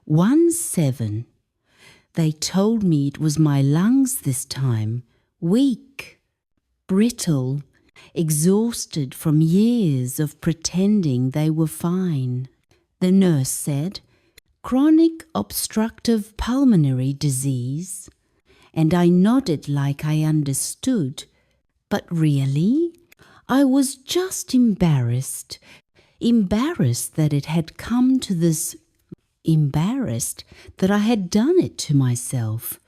1-7. They told me it was my lungs this time, weak, brittle, exhausted from years of pretending they were fine. The nurse said, chronic obstructive pulmonary disease, and I nodded like I understood. But really, I was just embarrassed that it had come to this, embarrassed that I had done it to myself.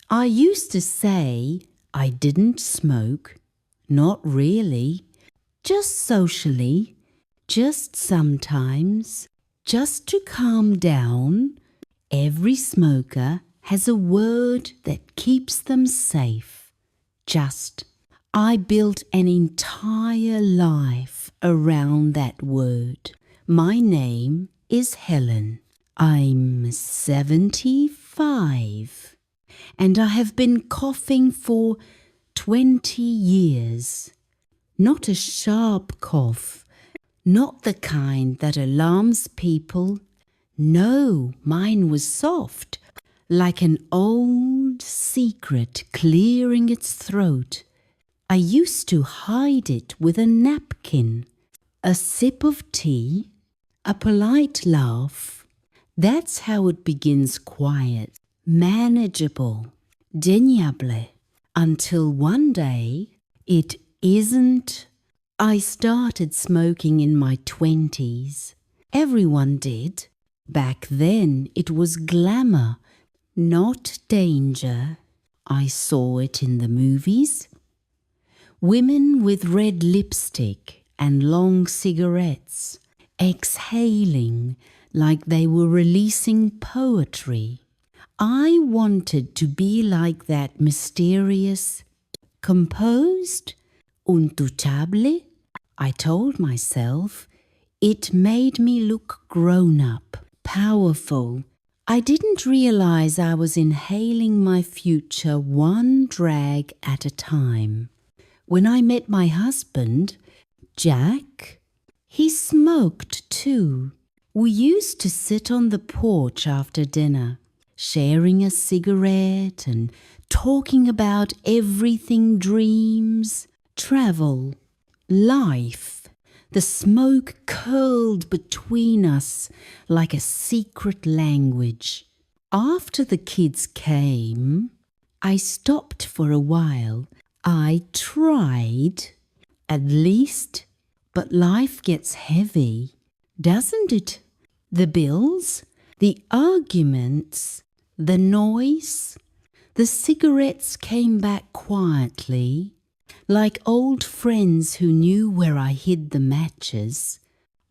I used to say I didn't smoke, not really, just socially, just sometimes, just to calm down. Every smoker has a word that keeps them safe. Just. I built an entire life around that word. My name is Helen. I'm 75, and I have been coughing for 20 years. Not a sharp cough, not the kind that alarms people. No, mine was soft, like an old secret clearing its throat. I used to hide it with a napkin, a sip of tea, a polite laugh. That's how it begins, quiet, manageable, deniable, until one day it isn't. I started smoking in my 20s. Everyone did. Back then it was glamour, not danger. I saw it in the movies. Women with red lipstick and long cigarettes, exhaling like they were releasing poetry. I wanted to be like that mysterious, composed, untouchable. I told myself it made me look grown up, powerful. I didn't realize I was inhaling my future one drag at a time. When I met my husband, Jack, he smoked too. We used to sit on the porch after dinner, sharing a cigarette and talking about everything: dreams, travel, life. The smoke curled between us like a secret language. After the kids came, I stopped for a while. I tried, at least, but life gets heavy, doesn't it? The bills, the arguments, the noise. The cigarettes came back quietly, like old friends who knew where I hid the matches.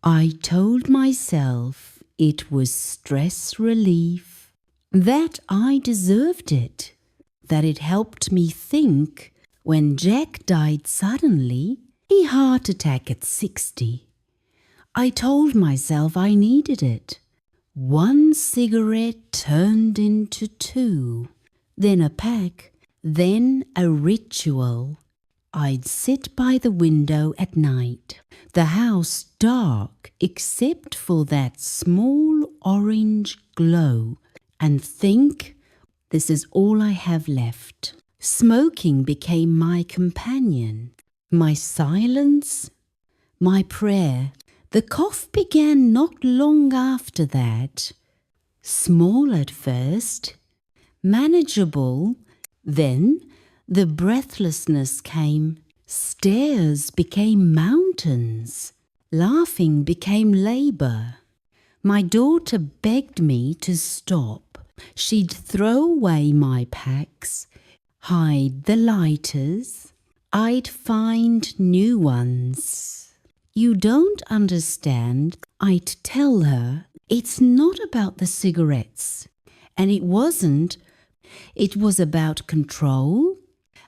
I told myself it was stress relief, that I deserved it, that it helped me think. When Jack died suddenly, he heart attack at 60. I told myself I needed it. One cigarette turned into 2, then a pack, then a ritual. I'd sit by the window at night, the house dark except for that small orange glow, and think, this is all I have left. Smoking became my companion, my silence, my prayer. The cough began not long after that. Small at first, manageable, then the breathlessness came. Stairs became mountains. Laughing became labor. My daughter begged me to stop. She'd throw away my packs, hide the lighters. I'd find new ones. You don't understand, I'd tell her. It's not about the cigarettes. And it wasn't. It was about control,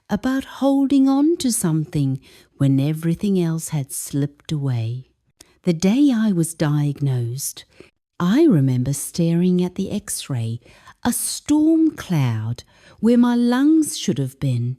about holding on to something when everything else had slipped away. The day I was diagnosed, I remember staring at the X-ray, a storm cloud where my lungs should have been.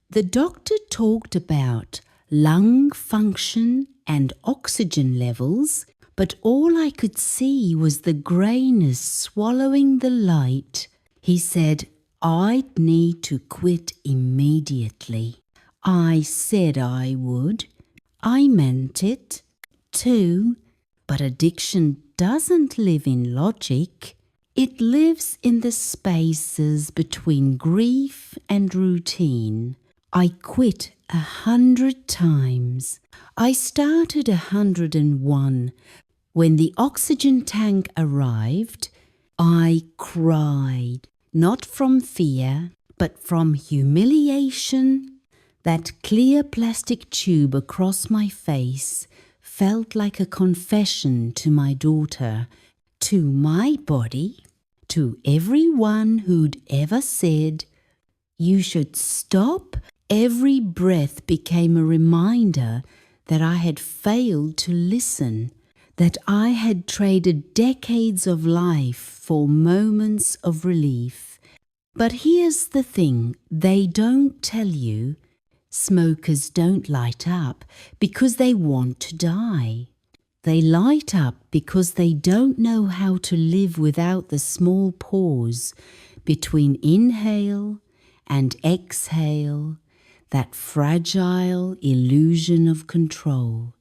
The doctor talked about lung function and oxygen levels, but all I could see was the greyness swallowing the light. He said I'd need to quit immediately. I said I would. I meant it, too. But addiction doesn't live in logic. It lives in the spaces between grief and routine. I quit 100 times. I started 101. When the oxygen tank arrived, I cried, not from fear, but from humiliation. That clear plastic tube across my face felt like a confession to my daughter, to my body, to everyone who'd ever said, "You should stop." Every breath became a reminder that I had failed to listen, that I had traded decades of life for moments of relief. But here's the thing they don't tell you. Smokers don't light up because they want to die. They light up because they don't know how to live without the small pause between inhale and exhale, that fragile illusion of control.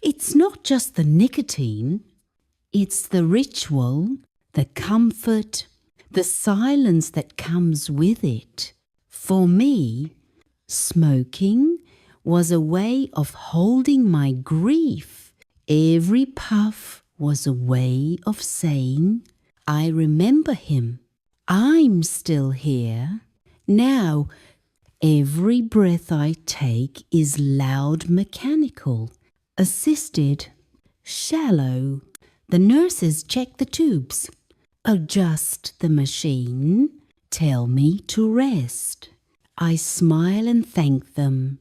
It's not just the nicotine, it's the ritual, the comfort, the silence that comes with it. For me, smoking was a way of holding my grief. Every puff was a way of saying, I remember him. I'm still here. Now, every breath I take is loud mechanical, assisted, shallow. The nurses check the tubes, adjust the machine, tell me to rest. I smile and thank them.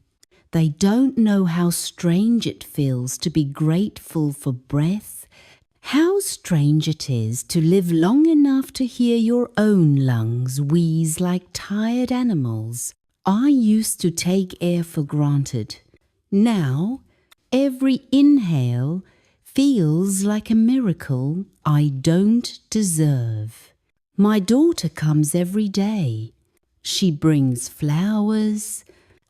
They don't know how strange it feels to be grateful for breath, how strange it is to live long enough to hear your own lungs wheeze like tired animals. I used to take air for granted. Now, every inhale feels like a miracle I don't deserve. My daughter comes every day. She brings flowers,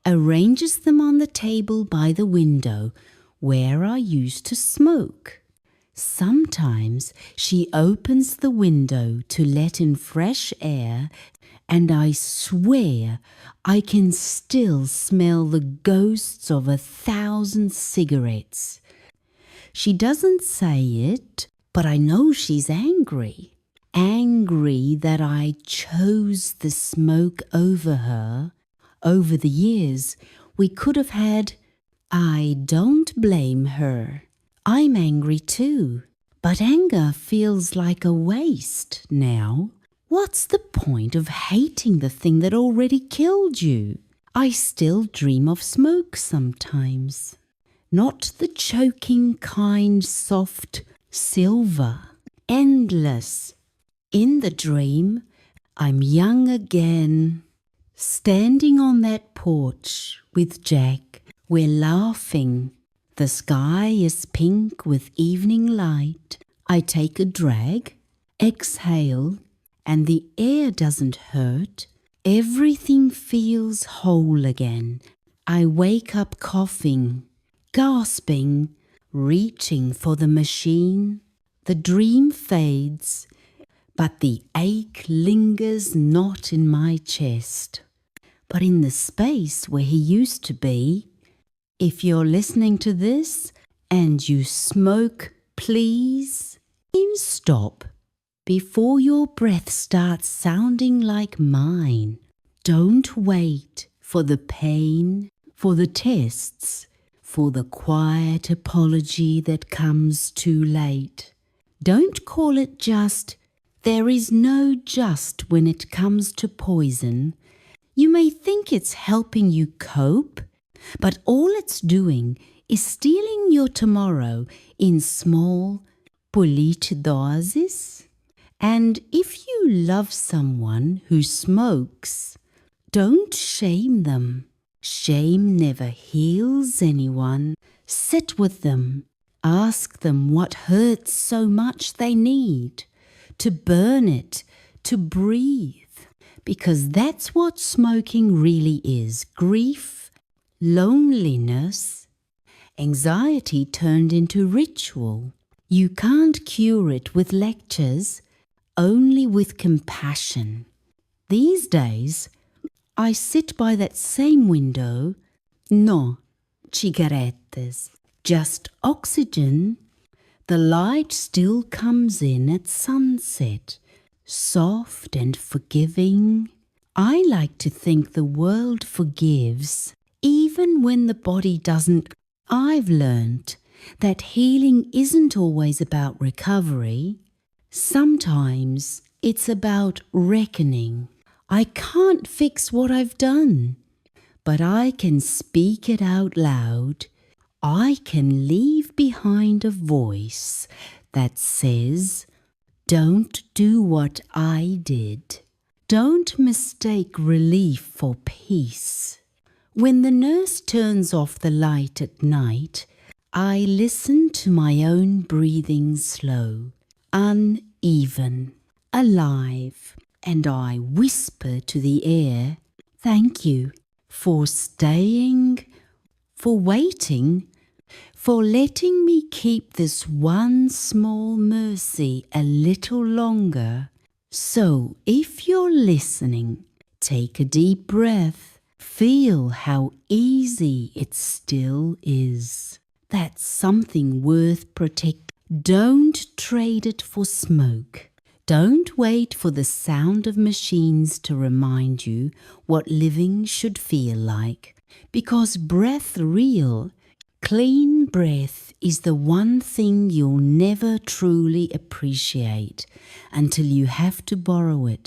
arranges them on the table by the window where I used to smoke. Sometimes she opens the window to let in fresh air, and I swear I can still smell the ghosts of 1,000 cigarettes. She doesn't say it, but I know she's angry. Angry that I chose the smoke over her. Over the years, we could have had. I don't blame her. I'm angry too, but anger feels like a waste now. What's the point of hating the thing that already killed you? I still dream of smoke sometimes. Not the choking kind, soft silver, endless. In the dream, I'm young again. Standing on that porch with Jack, we're laughing. The sky is pink with evening light. I take a drag, exhale, and the air doesn't hurt. Everything feels whole again. I wake up coughing, gasping, reaching for the machine. The dream fades, but the ache lingers not in my chest, but in the space where he used to be. If you're listening to this and you smoke, please stop before your breath starts sounding like mine. Don't wait for the pain, for the tests, for the quiet apology that comes too late. Don't call it just. There is no just when it comes to poison. You may think it's helping you cope, but all it's doing is stealing your tomorrow in small, polite doses. And if you love someone who smokes, don't shame them. Shame never heals anyone. Sit with them, Ask them what hurts so much they need to burn it, to breathe. Because that's what smoking really is. Grief, loneliness, anxiety turned into ritual. You can't cure it with lectures, only with compassion. These days, I sit by that same window. No cigarettes, just oxygen. The light still comes in at sunset, soft and forgiving. I like to think the world forgives, even when the body doesn't. I've learnt that healing isn't always about recovery. Sometimes it's about reckoning. I can't fix what I've done, but I can speak it out loud. I can leave behind a voice that says, "Don't do what I did." Don't mistake relief for peace. When the nurse turns off the light at night, I listen to my own breathing slow, uneven, alive, and I whisper to the air, "Thank you for staying, for waiting, for letting me keep this one small mercy a little longer." So if you're listening, take a deep breath. Feel how easy it still is. That's something worth protecting. Don't trade it for smoke. Don't wait for the sound of machines to remind you what living should feel like. Because breath real, clean breath is the one thing you'll never truly appreciate until you have to borrow it.